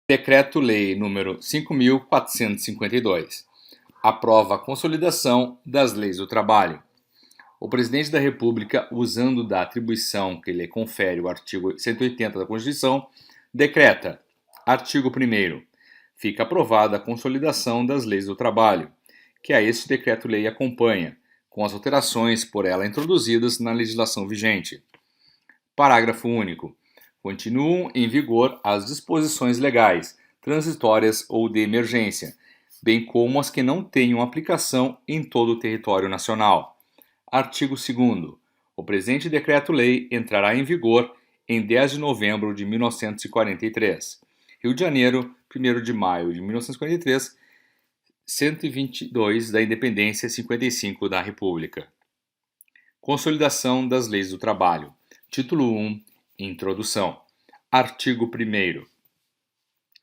Decreto-Lei nº 5.452 aprova a consolidação das leis do trabalho. O Presidente da República, usando da atribuição que lhe confere o artigo 180 da Constituição, decreta: artigo 1º. Fica aprovada a consolidação das leis do trabalho, que a este decreto-lei acompanha, com as alterações por ela introduzidas na legislação vigente. Parágrafo único. Continuam em vigor as disposições legais, transitórias ou de emergência, bem como as que não tenham aplicação em todo o território nacional. Artigo 2º. O presente decreto-lei entrará em vigor em 10 de novembro de 1943. Rio de Janeiro, 1º de maio de 1943, 122 da Independência, 55 da República. Consolidação das leis do trabalho. Título 1. Introdução. Artigo 1º.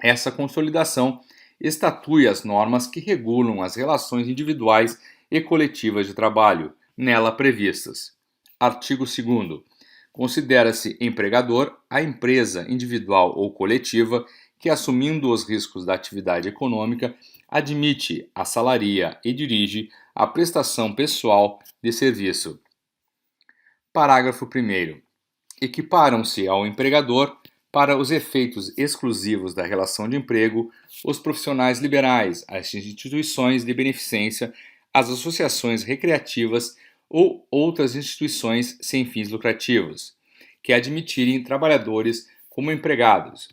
Essa consolidação estatui as normas que regulam as relações individuais e coletivas de trabalho, nela previstas. Artigo 2º. Considera-se empregador a empresa individual ou coletiva que, assumindo os riscos da atividade econômica, admite, assalaria e dirige a prestação pessoal de serviço. Parágrafo 1º. Equiparam-se ao empregador, para os efeitos exclusivos da relação de emprego, os profissionais liberais, as instituições de beneficência, as associações recreativas ou outras instituições sem fins lucrativos, que admitirem trabalhadores como empregados.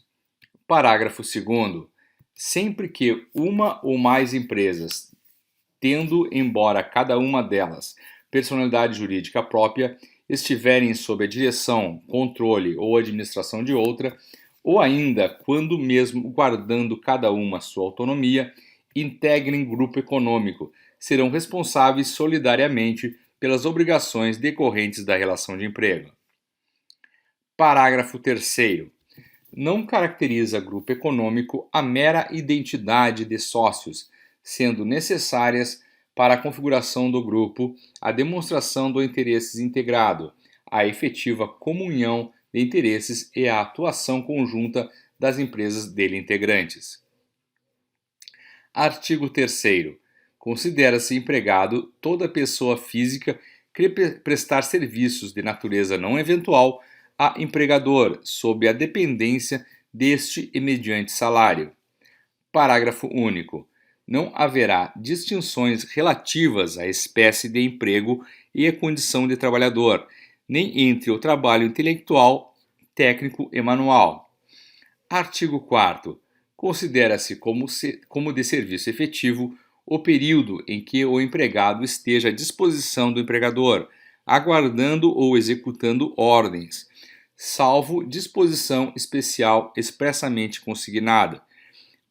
Parágrafo 2º. Sempre que uma ou mais empresas, tendo, embora cada uma delas, personalidade jurídica própria, estiverem sob a direção, controle ou administração de outra, ou ainda quando mesmo guardando cada uma sua autonomia, integrem grupo econômico, serão responsáveis solidariamente pelas obrigações decorrentes da relação de emprego. Parágrafo 3º. Não caracteriza grupo econômico a mera identidade de sócios, sendo necessárias para a configuração do grupo, a demonstração do interesse integrado, a efetiva comunhão de interesses e a atuação conjunta das empresas dele integrantes. Artigo 3º. Considera-se empregado toda pessoa física que prestar serviços de natureza não eventual a empregador, sob a dependência deste e mediante salário. Parágrafo único. Não haverá distinções relativas à espécie de emprego e à condição de trabalhador, nem entre o trabalho intelectual, técnico e manual. Artigo 4º. Considera-se como de serviço efetivo o período em que o empregado esteja à disposição do empregador, aguardando ou executando ordens, salvo disposição especial expressamente consignada.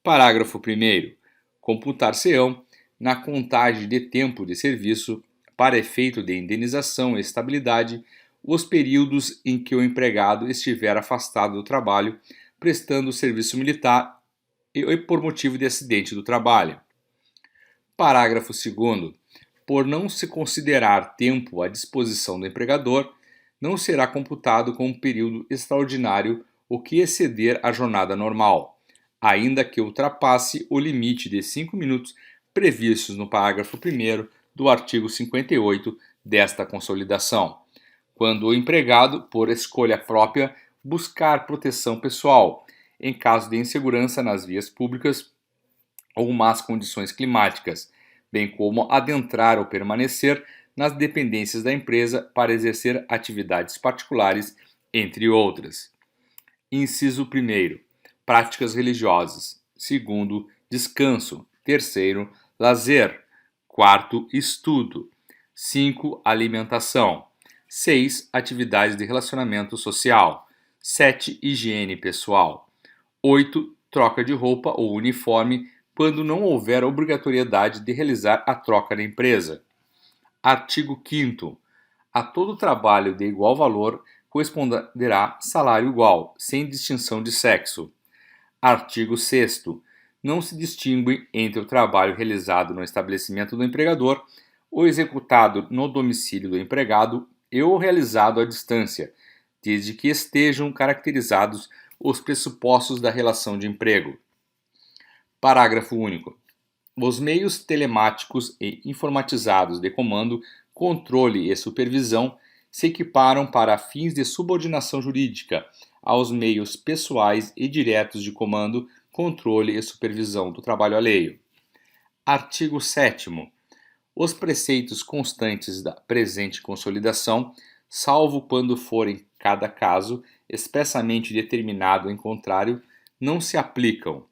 Parágrafo 1º. Computar-se-ão, na contagem de tempo de serviço, para efeito de indenização e estabilidade, os períodos em que o empregado estiver afastado do trabalho, prestando serviço militar e por motivo de acidente do trabalho. Parágrafo 2º. Por não se considerar tempo à disposição do empregador, não será computado como período extraordinário o que exceder a jornada normal, ainda que ultrapasse o limite de 5 minutos previstos no parágrafo 1º do artigo 58 desta consolidação, quando o empregado, por escolha própria, buscar proteção pessoal, em caso de insegurança nas vias públicas ou más condições climáticas, bem como adentrar ou permanecer nas dependências da empresa para exercer atividades particulares, entre outras. Inciso 1º. Práticas religiosas. 2º, descanso. 3º, lazer. 4º, estudo. 5, alimentação. 6, atividades de relacionamento social. 7, higiene pessoal. 8, troca de roupa ou uniforme quando não houver obrigatoriedade de realizar a troca na empresa. Artigo 5º. A todo trabalho de igual valor corresponderá salário igual, sem distinção de sexo. Artigo 6º. Não se distingue entre o trabalho realizado no estabelecimento do empregador, o executado no domicílio do empregado e o realizado à distância, desde que estejam caracterizados os pressupostos da relação de emprego. Parágrafo único. Os meios telemáticos e informatizados de comando, controle e supervisão se equiparam para fins de subordinação jurídica aos meios pessoais e diretos de comando, controle e supervisão do trabalho alheio. Artigo 7º. Os preceitos constantes da presente consolidação, salvo quando for em cada caso expressamente determinado em contrário, não se aplicam.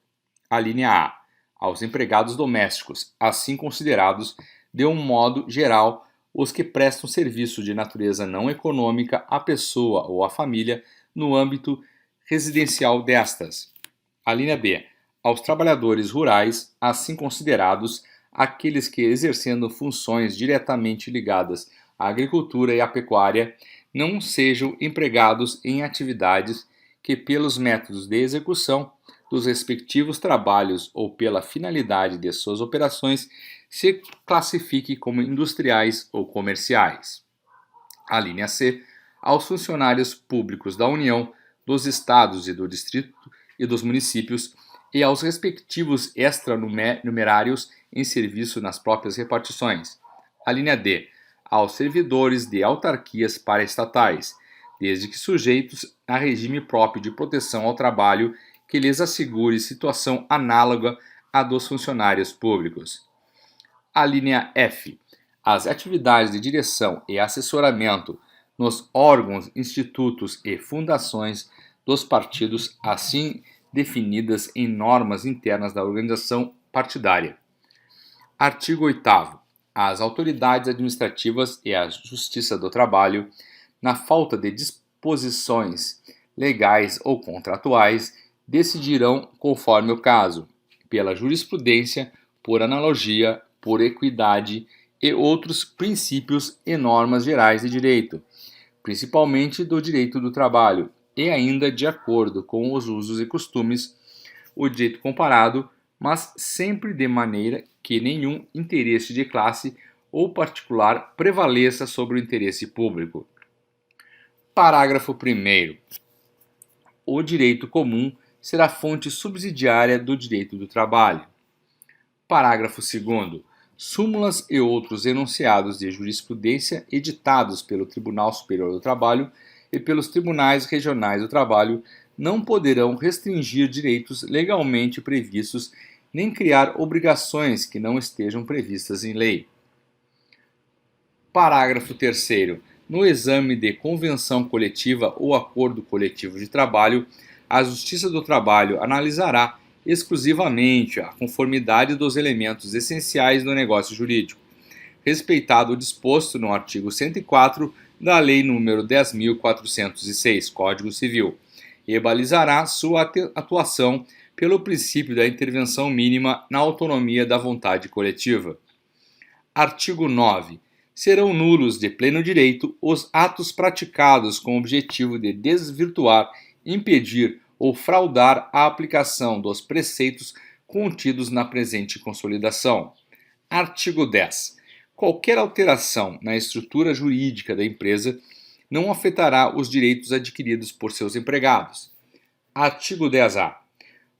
A linha A. Aos empregados domésticos, assim considerados, de um modo geral, os que prestam serviço de natureza não econômica à pessoa ou à família no âmbito residencial destas. A linha B. Aos trabalhadores rurais, assim considerados, aqueles que, exercendo funções diretamente ligadas à agricultura e à pecuária, não sejam empregados em atividades que, pelos métodos de execução dos respectivos trabalhos ou pela finalidade de suas operações, se classifique como industriais ou comerciais. A linha C. Aos funcionários públicos da União, dos Estados e do Distrito e dos municípios e aos respectivos extranumerários em serviço nas próprias repartições. A linha D. Aos servidores de autarquias paraestatais, desde que sujeitos a regime próprio de proteção ao trabalho que lhes assegure situação análoga à dos funcionários públicos. A linha F. As atividades de direção e assessoramento nos órgãos, institutos e fundações dos partidos, assim definidas em normas internas da organização partidária. Artigo 8º. As autoridades administrativas e a Justiça do Trabalho, na falta de disposições legais ou contratuais, decidirão conforme o caso, pela jurisprudência, por analogia, por equidade e outros princípios e normas gerais de direito, principalmente do direito do trabalho, e ainda de acordo com os usos e costumes, o direito comparado, mas sempre de maneira que nenhum interesse de classe ou particular prevaleça sobre o interesse público. Parágrafo 1º. O direito comum será fonte subsidiária do direito do trabalho. Parágrafo 2º. Súmulas e outros enunciados de jurisprudência editados pelo Tribunal Superior do Trabalho e pelos Tribunais Regionais do Trabalho não poderão restringir direitos legalmente previstos nem criar obrigações que não estejam previstas em lei. Parágrafo 3º. No exame de convenção coletiva ou acordo coletivo de trabalho, a Justiça do Trabalho analisará exclusivamente a conformidade dos elementos essenciais do negócio jurídico, respeitado o disposto no artigo 104 da Lei nº 10.406, Código Civil, e balizará sua atuação pelo princípio da intervenção mínima na autonomia da vontade coletiva. Artigo 9. Serão nulos de pleno direito os atos praticados com o objetivo de desvirtuar, impedir ou fraudar a aplicação dos preceitos contidos na presente consolidação. Artigo 10. Qualquer alteração na estrutura jurídica da empresa não afetará os direitos adquiridos por seus empregados. Artigo 10-A.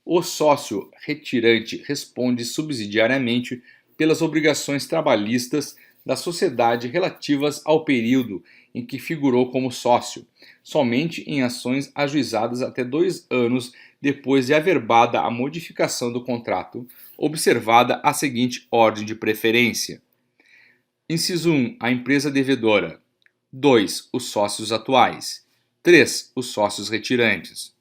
O sócio retirante responde subsidiariamente pelas obrigações trabalhistas da sociedade relativas ao período em que figurou como sócio, somente em ações ajuizadas até 2 anos depois de averbada a modificação do contrato, observada a seguinte ordem de preferência. Inciso 1. A empresa devedora. 2. Os sócios atuais. 3. Os sócios retirantes.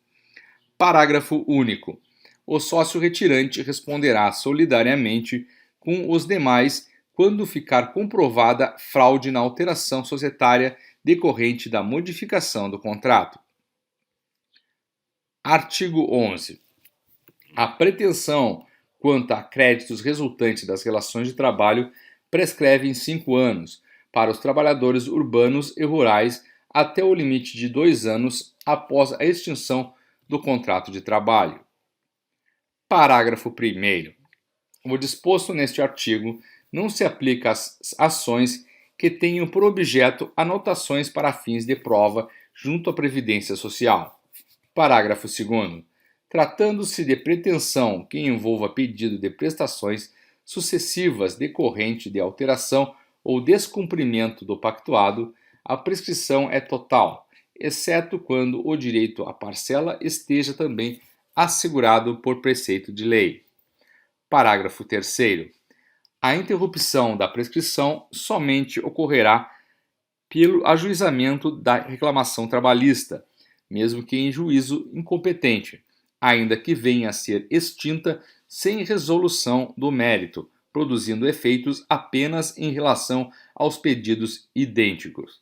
Parágrafo único. O sócio retirante responderá solidariamente com os demais quando ficar comprovada fraude na alteração societária decorrente da modificação do contrato. Artigo 11. A pretensão quanto a créditos resultantes das relações de trabalho prescreve em 5 anos para os trabalhadores urbanos e rurais até o limite de 2 anos após a extinção do contrato de trabalho. Parágrafo 1º. O disposto neste artigo não se aplica às ações que tenham por objeto anotações para fins de prova junto à Previdência Social. Parágrafo 2º. Tratando-se de pretensão que envolva pedido de prestações sucessivas decorrente de alteração ou descumprimento do pactuado, a prescrição é total, exceto quando o direito à parcela esteja também assegurado por preceito de lei. Parágrafo 3º. A interrupção da prescrição somente ocorrerá pelo ajuizamento da reclamação trabalhista, mesmo que em juízo incompetente, ainda que venha a ser extinta sem resolução do mérito, produzindo efeitos apenas em relação aos pedidos idênticos.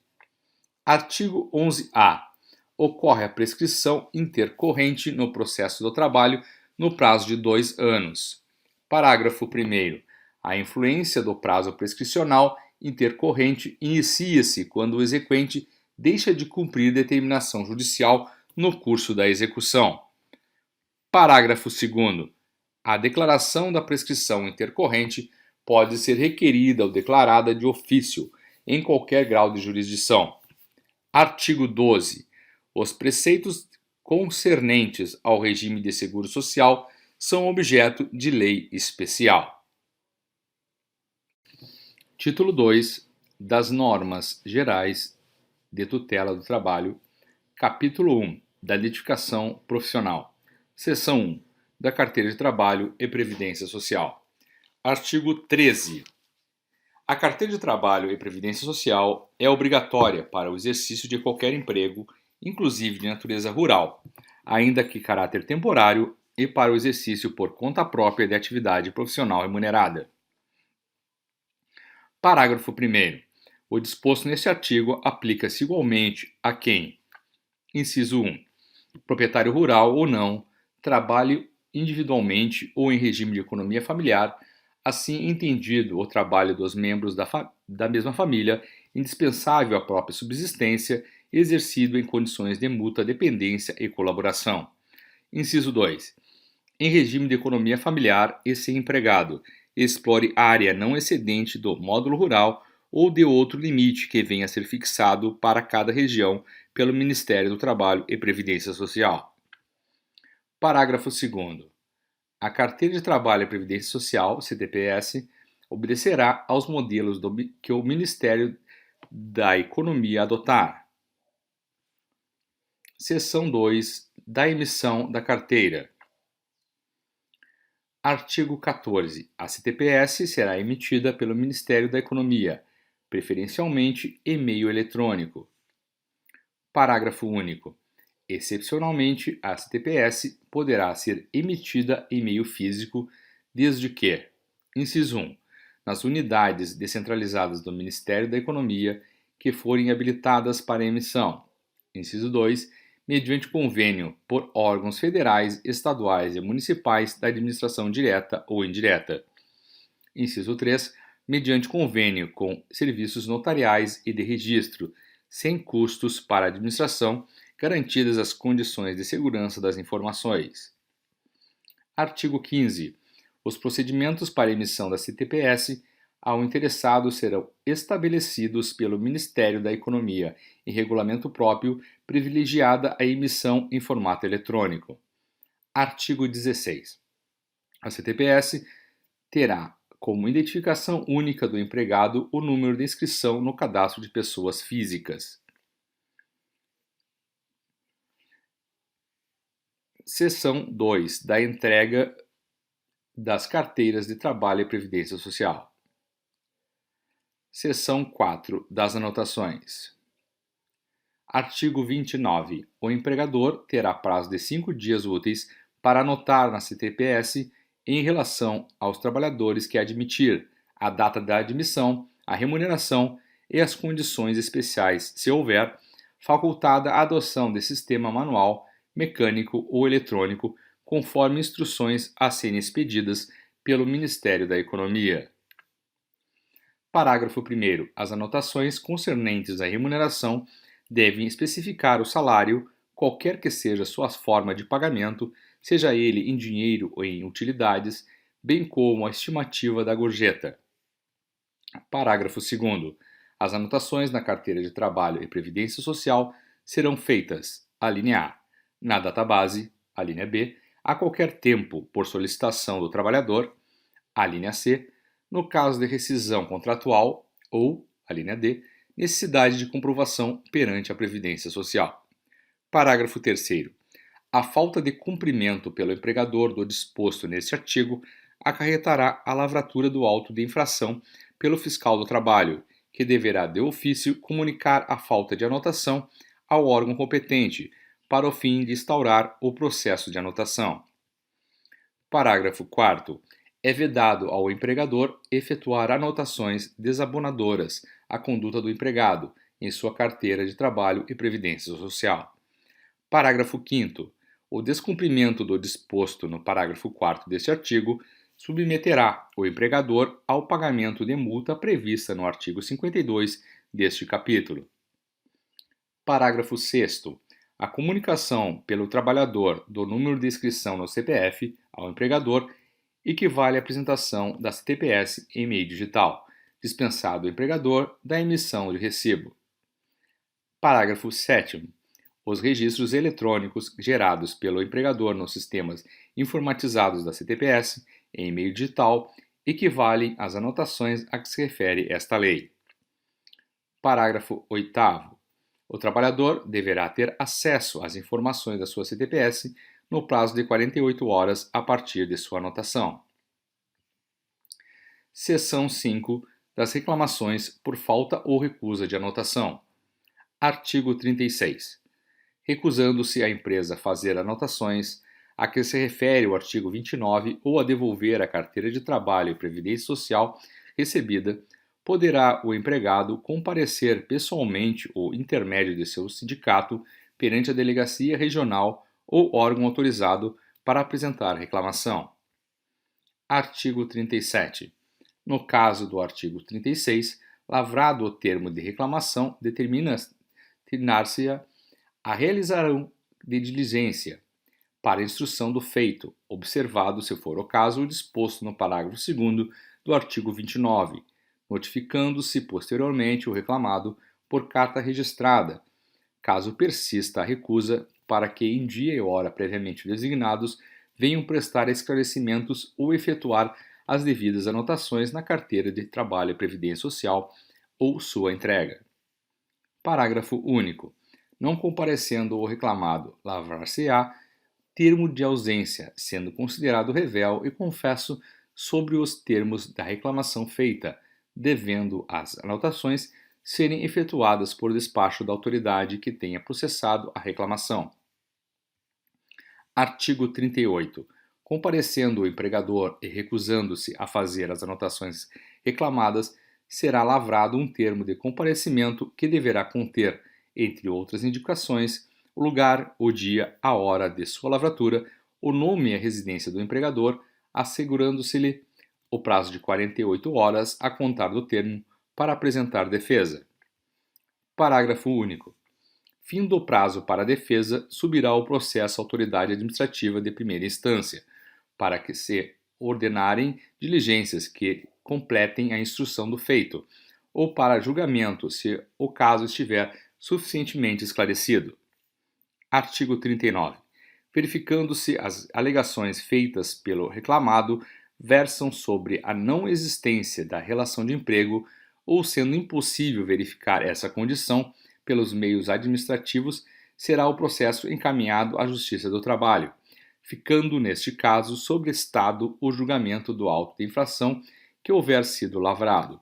Artigo 11-A. Ocorre a prescrição intercorrente no processo do trabalho no prazo de 2 anos. Parágrafo 1º. A influência do prazo prescricional intercorrente inicia-se quando o exequente deixa de cumprir determinação judicial no curso da execução. Parágrafo 2º. A declaração da prescrição intercorrente pode ser requerida ou declarada de ofício, em qualquer grau de jurisdição. Artigo 12. Os preceitos concernentes ao regime de seguro social são objeto de lei especial. Título 2 das Normas Gerais de Tutela do Trabalho, Capítulo 1 da Identificação Profissional, Seção 1 da Carteira de Trabalho e Previdência Social. Artigo 13. A Carteira de Trabalho e Previdência Social é obrigatória para o exercício de qualquer emprego, inclusive de natureza rural, ainda que caráter temporário, e para o exercício por conta própria de atividade profissional remunerada. Parágrafo 1º. O disposto neste artigo aplica-se igualmente a quem: inciso 1. Proprietário rural ou não, trabalhe individualmente ou em regime de economia familiar, assim entendido o trabalho dos membros da mesma família, indispensável à própria subsistência, exercido em condições de mútua dependência e colaboração. Inciso 2. Em regime de economia familiar e sem empregado, explore área não excedente do módulo rural ou de outro limite que venha a ser fixado para cada região pelo Ministério do Trabalho e Previdência Social. Parágrafo 2º. A Carteira de Trabalho e Previdência Social, CTPS, obedecerá aos modelos que o Ministério da Economia adotar. Seção 2 da emissão da carteira. Artigo 14. A CTPS será emitida pelo Ministério da Economia, preferencialmente em meio eletrônico. Parágrafo único. Excepcionalmente, a CTPS poderá ser emitida em meio físico, desde que: inciso 1. Nas unidades descentralizadas do Ministério da Economia que forem habilitadas para emissão. Inciso 2. Mediante convênio por órgãos federais, estaduais e municipais da administração direta ou indireta. Inciso 3. Mediante convênio com serviços notariais e de registro, sem custos para a administração, garantidas as condições de segurança das informações. Artigo 15. Os procedimentos para emissão da CTPS ao interessado serão estabelecidos pelo Ministério da Economia em regulamento próprio, privilegiada a emissão em formato eletrônico. Artigo 16. A CTPS terá como identificação única do empregado o número de inscrição no cadastro de pessoas físicas. Seção 2 da entrega das carteiras de trabalho e previdência social. Seção 4 das anotações. Artigo 29. O empregador terá prazo de 5 dias úteis para anotar na CTPS em relação aos trabalhadores que admitir, a data da admissão, a remuneração e as condições especiais, se houver, facultada a adoção de sistema manual, mecânico ou eletrônico, conforme instruções a serem expedidas pelo Ministério da Economia. Parágrafo 1º. As anotações concernentes à remuneração devem especificar o salário, qualquer que seja sua forma de pagamento, seja ele em dinheiro ou em utilidades, bem como a estimativa da gorjeta. Parágrafo 2º. As anotações na Carteira de Trabalho e Previdência Social serão feitas: alínea A, na database, alínea B, a qualquer tempo por solicitação do trabalhador, a linha C, no caso de rescisão contratual ou, a linha D, necessidade de comprovação perante a Previdência Social. Parágrafo 3º. A falta de cumprimento pelo empregador do disposto neste artigo acarretará a lavratura do auto de infração pelo fiscal do trabalho, que deverá de ofício comunicar a falta de anotação ao órgão competente, para o fim de instaurar o processo de anotação. Parágrafo 4º. É vedado ao empregador efetuar anotações desabonadoras à conduta do empregado em sua carteira de trabalho e previdência social. Parágrafo 5º. O descumprimento do disposto no parágrafo 4º deste artigo submeterá o empregador ao pagamento de multa prevista no artigo 52 deste capítulo. Parágrafo 6º. A comunicação pelo trabalhador do número de inscrição no CPF ao empregador equivale à apresentação da CTPS em meio digital, dispensado o empregador da emissão de recibo. Parágrafo 7º. Os registros eletrônicos gerados pelo empregador nos sistemas informatizados da CTPS em meio digital equivalem às anotações a que se refere esta lei. Parágrafo 8º. O trabalhador deverá ter acesso às informações da sua CTPS no prazo de 48 horas a partir de sua anotação. Seção 5 das reclamações por falta ou recusa de anotação. Artigo 36. Recusando-se a empresa fazer anotações a que se refere o artigo 29 ou a devolver a carteira de trabalho e previdência social recebida, poderá o empregado comparecer pessoalmente ou intermédio de seu sindicato perante a delegacia regional ou órgão autorizado para apresentar reclamação. Artigo 37. No caso do artigo 36, lavrado o termo de reclamação, determinar-se-á a realização de diligência para a instrução do feito, observado, se for o caso, o disposto no parágrafo 2º do artigo 29, notificando-se posteriormente o reclamado por carta registrada, caso persista a recusa, para que em dia e hora previamente designados venham prestar esclarecimentos ou efetuar as devidas anotações na carteira de trabalho e previdência social ou sua entrega. Parágrafo único. Não comparecendo o reclamado, lavrar-se-á termo de ausência, sendo considerado revel e confesso sobre os termos da reclamação feita, devendo as anotações serem efetuadas por despacho da autoridade que tenha processado a reclamação. Artigo 38. Comparecendo o empregador e recusando-se a fazer as anotações reclamadas, será lavrado um termo de comparecimento que deverá conter, entre outras indicações, o lugar, o dia, a hora de sua lavratura, o nome e a residência do empregador, assegurando-se-lhe o prazo de 48 horas a contar do termo para apresentar defesa. Parágrafo único. Findo o prazo para a defesa, subirá o processo à autoridade administrativa de primeira instância, para que se ordenarem diligências que completem a instrução do feito, ou para julgamento, se o caso estiver suficientemente esclarecido. Artigo 39. Verificando-se as alegações feitas pelo reclamado versam sobre a não existência da relação de emprego ou sendo impossível verificar essa condição pelos meios administrativos, será o processo encaminhado à Justiça do Trabalho, ficando neste caso sobrestado o julgamento do auto de infração que houver sido lavrado.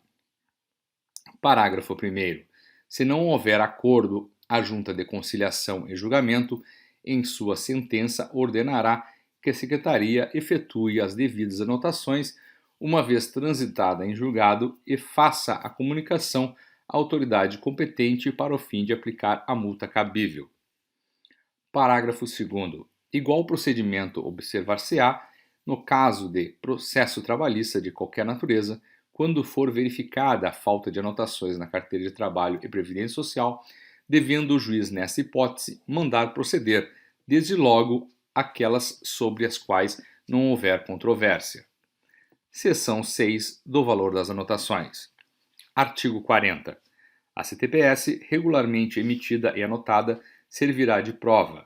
Parágrafo 1º. Se não houver acordo, a Junta de Conciliação e Julgamento, em sua sentença, ordenará que a Secretaria efetue as devidas anotações, uma vez transitada em julgado, e faça a comunicação à autoridade competente para o fim de aplicar a multa cabível. Parágrafo 2º. Igual procedimento observar-se-á no caso de processo trabalhista de qualquer natureza, quando for verificada a falta de anotações na carteira de trabalho e previdência social, devendo o juiz, nessa hipótese, mandar proceder, desde logo aquelas sobre as quais não houver controvérsia. Seção 6 do valor das anotações. Artigo 40. A CTPS, regularmente emitida e anotada, servirá de prova.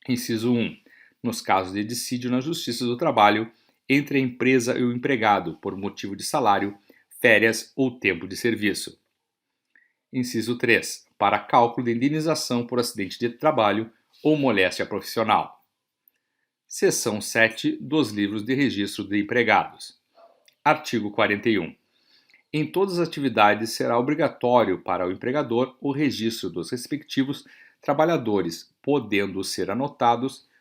Inciso 1. nos casos de dissídio na Justiça do Trabalho entre a empresa e o empregado por motivo de salário, férias ou tempo de serviço. Inciso 3. Para cálculo de indenização por acidente de trabalho ou moléstia profissional. Seção 7 dos livros de registro de empregados. Artigo 41. Em todas as atividades será obrigatório para o empregador o registro dos respectivos trabalhadores, podendo ser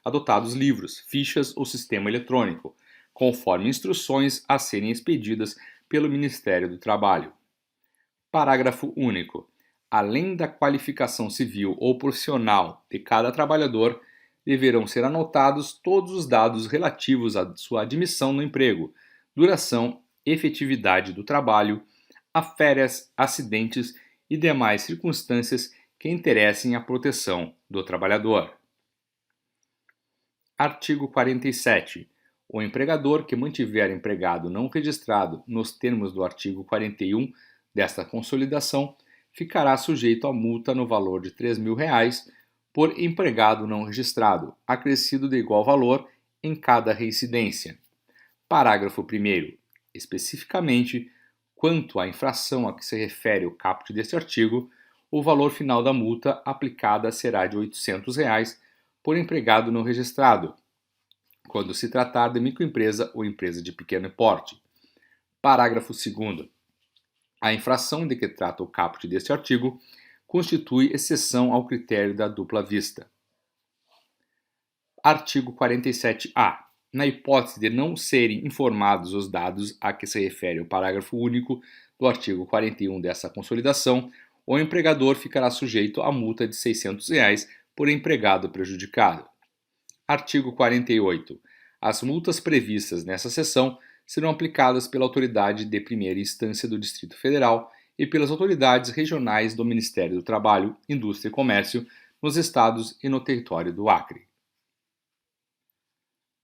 adotados livros, fichas ou sistema eletrônico, conforme instruções a serem expedidas pelo Ministério do Trabalho. Parágrafo único. Além da qualificação civil ou profissional de cada trabalhador, deverão ser anotados todos os dados relativos à sua admissão no emprego, duração, efetividade do trabalho, a férias, acidentes e demais circunstâncias que interessem à proteção do trabalhador. Artigo 47. O empregador que mantiver empregado não registrado nos termos do artigo 41 desta consolidação ficará sujeito a multa no valor de R$ 3.000 por empregado não registrado, acrescido de igual valor em cada reincidência. Parágrafo 1º. Especificamente, quanto à infração a que se refere o caput deste artigo, o valor final da multa aplicada será de R$ 800 por empregado não registrado, quando se tratar de microempresa ou empresa de pequeno porte. Parágrafo 2º. A infração de que trata o caput deste artigo constitui exceção ao critério da dupla vista. Artigo 47-A. Na hipótese de não serem informados os dados a que se refere o parágrafo único do artigo 41 dessa consolidação, o empregador ficará sujeito a multa de R$ 600 por empregado prejudicado. Artigo 48. As multas previstas nessa seção serão aplicadas pela autoridade de primeira instância do Distrito Federal e pelas autoridades regionais do Ministério do Trabalho, Indústria e Comércio nos estados e no território do Acre.